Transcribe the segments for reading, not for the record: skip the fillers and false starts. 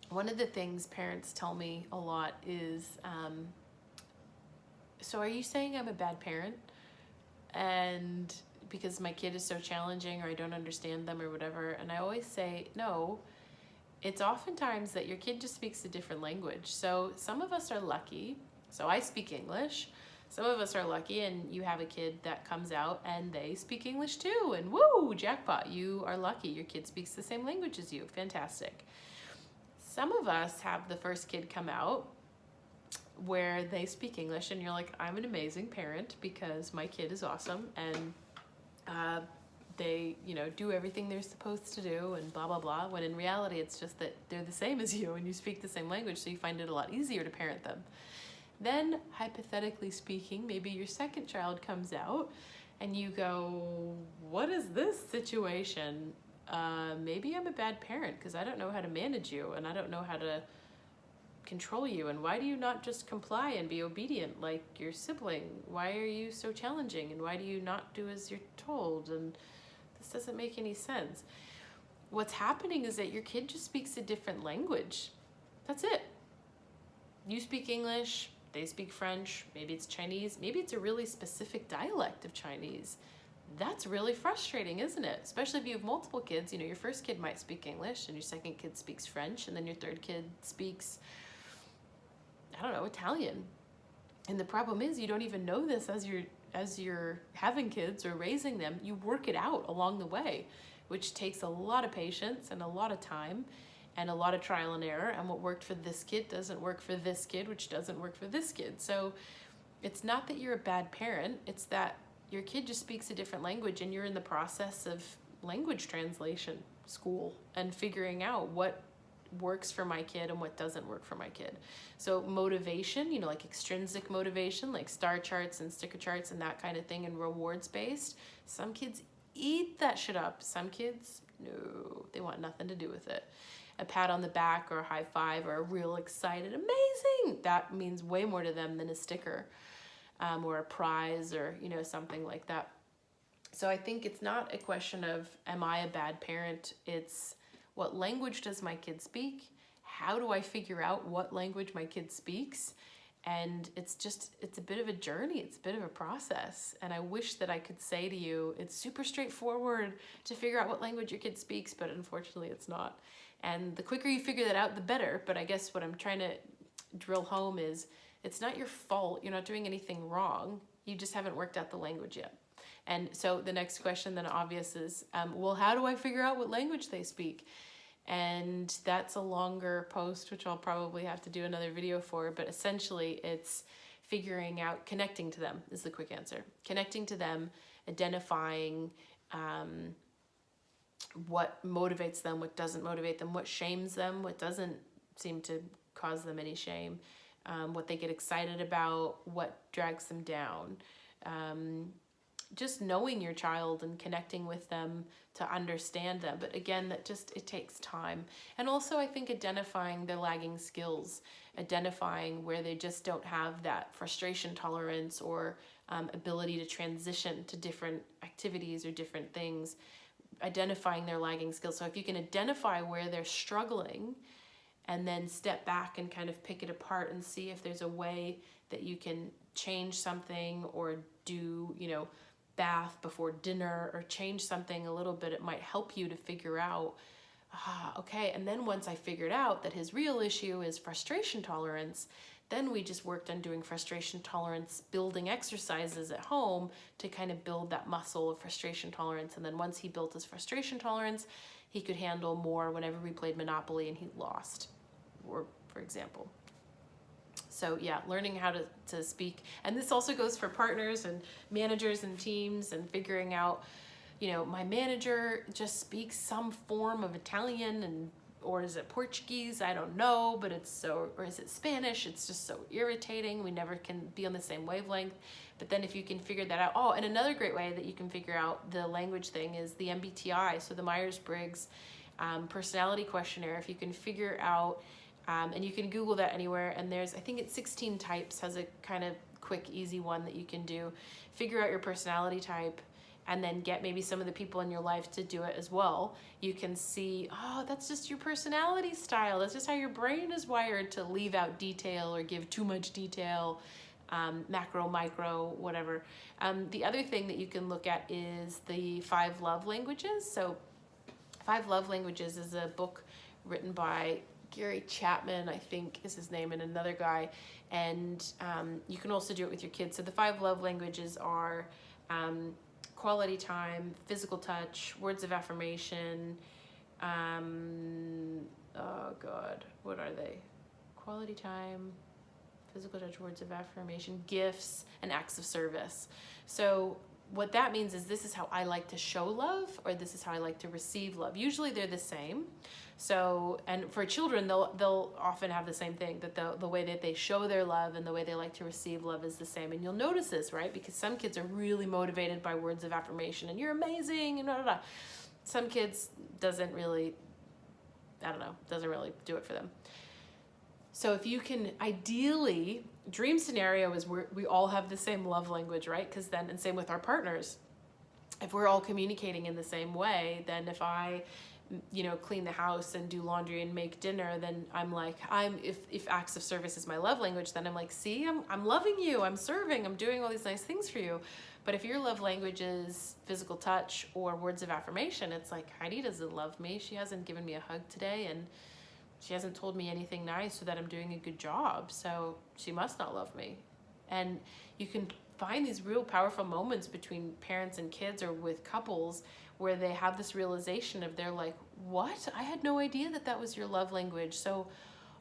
one of the things parents tell me a lot is, so are you saying I'm a bad parent? And because my kid is so challenging, or I don't understand them or whatever. And I always say, no, it's oftentimes that your kid just speaks a different language. So some of us are lucky. So I speak English. Some of us are lucky and you have a kid that comes out and they speak English too. And woo, jackpot, you are lucky. Your kid speaks the same language as you. Fantastic. Some of us have the first kid come out where they speak English and you're like, I'm an amazing parent because my kid is awesome and they, do everything they're supposed to do and blah, blah, blah. When in reality, it's just that they're the same as you and you speak the same language, so you find it a lot easier to parent them. Then, hypothetically speaking, maybe your second child comes out and you go, what is this situation? Maybe I'm a bad parent because I don't know how to manage you and I don't know how to control you, and why do you not just comply and be obedient like your sibling? Why are you so challenging, and why do you not do as you're told? And this doesn't make any sense. What's happening is that your kid just speaks a different language. That's it. You speak English, they speak French, maybe it's Chinese, maybe it's a really specific dialect of Chinese. That's really frustrating, isn't it? Especially if you have multiple kids. Your first kid might speak English and your second kid speaks French, and then your third kid speaks, I don't know, Italian. And the problem is you don't even know this as you're having kids or raising them. You work it out along the way, which takes a lot of patience and a lot of time and a lot of trial and error. And what worked for this kid doesn't work for this kid, which doesn't work for this kid. So it's not that you're a bad parent, it's that your kid just speaks a different language and you're in the process of language translation school and figuring out what works for my kid and what doesn't work for my kid. So motivation, like extrinsic motivation, like star charts and sticker charts and that kind of thing, and rewards based. Some kids eat that shit up. Some kids, no, they want nothing to do with it. A pat on the back or a high five or a real excited, amazing, that means way more to them than a sticker or a prize or, something like that. So I think it's not a question of, am I a bad parent? It's, what language does my kid speak? How do I figure out what language my kid speaks? And it's a bit of a journey. It's a bit of a process. And I wish that I could say to you, it's super straightforward to figure out what language your kid speaks, but unfortunately it's not. And the quicker you figure that out, the better. But I guess what I'm trying to drill home is, it's not your fault. You're not doing anything wrong. You just haven't worked out the language yet. And so the next question then obvious is, well, how do I figure out what language they speak? And that's a longer post, which I'll probably have to do another video for, but essentially it's figuring out, connecting to them is the quick answer. Connecting to them, identifying what motivates them, what doesn't motivate them, what shames them, what doesn't seem to cause them any shame, what they get excited about, what drags them down. Just knowing your child and connecting with them to understand them. But again, it takes time. And also I think identifying their lagging skills, identifying where they just don't have that frustration tolerance or ability to transition to different activities or different things, identifying their lagging skills. So if you can identify where they're struggling and then step back and kind of pick it apart and see if there's a way that you can change something or do, bath before dinner or change something a little bit, it might help you to figure out, okay. And then once I figured out that his real issue is frustration tolerance, then we just worked on doing frustration tolerance building exercises at home to kind of build that muscle of frustration tolerance. And then once he built his frustration tolerance, he could handle more whenever we played Monopoly and he lost, or for example. So yeah, learning how to speak. And this also goes for partners and managers and teams, and figuring out, my manager just speaks some form of Italian or is it Portuguese? I don't know, but or is it Spanish? It's just so irritating. We never can be on the same wavelength. But then if you can figure that out, and another great way that you can figure out the language thing is the MBTI. So the Myers-Briggs personality questionnaire. If you can figure out, and you can Google that anywhere, and I think it's 16 types, has a kind of quick, easy one that you can do. Figure out your personality type and then get maybe some of the people in your life to do it as well, you can see, oh, that's just your personality style. That's just how your brain is wired to leave out detail or give too much detail, macro, micro, whatever. The other thing that you can look at is the 5 love languages. So 5 love languages is a book written by Gary Chapman, I think is his name, and another guy. And you can also do it with your kids. So the 5 love languages are quality time, physical touch, words of affirmation. Oh God, what are they? Quality time, physical touch, words of affirmation, gifts, and acts of service. So what that means is this is how I like to show love, or this is how I like to receive love. Usually they're the same. So, and for children, they'll often have the same thing, that the way that they show their love and the way they like to receive love is the same. And you'll notice this, right? Because some kids are really motivated by words of affirmation and you're amazing and blah, blah, blah. Some kids doesn't really do it for them. So if you can, ideally, dream scenario is where we all have the same love language, right? Because then, and same with our partners, if we're all communicating in the same way, then if I clean the house and do laundry and make dinner, then I'm like, if acts of service is my love language, then I'm like, see, I'm loving you, I'm serving, I'm doing all these nice things for you. But if your love language is physical touch or words of affirmation, it's like, Heidi doesn't love me. She hasn't given me a hug today, and she hasn't told me anything nice so that I'm doing a good job. So she must not love me. And you can find these real powerful moments between parents and kids or with couples where they have this realization of, they're like, what? I had no idea that was your love language. So,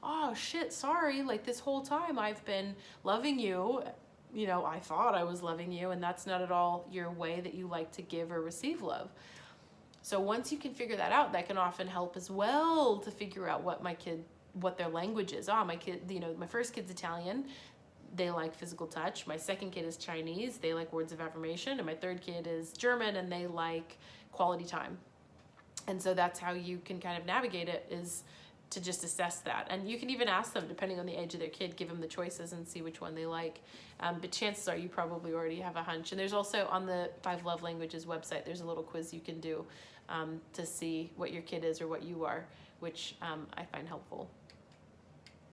oh shit, sorry. Like this whole time I've been loving you. I thought I was loving you, and that's not at all your way that you like to give or receive love. So once you can figure that out, that can often help as well to figure out what their language is. My kid, my first kid's Italian. They like physical touch. My second kid is Chinese. They like words of affirmation. And my third kid is German, and they like quality time. And so that's how you can kind of navigate it, is to just assess that. And you can even ask them, depending on the age of their kid, give them the choices and see which one they like. But chances are you probably already have a hunch. And there's also on the 5 Love Languages website, there's a little quiz you can do to see what your kid is or what you are, which I find helpful.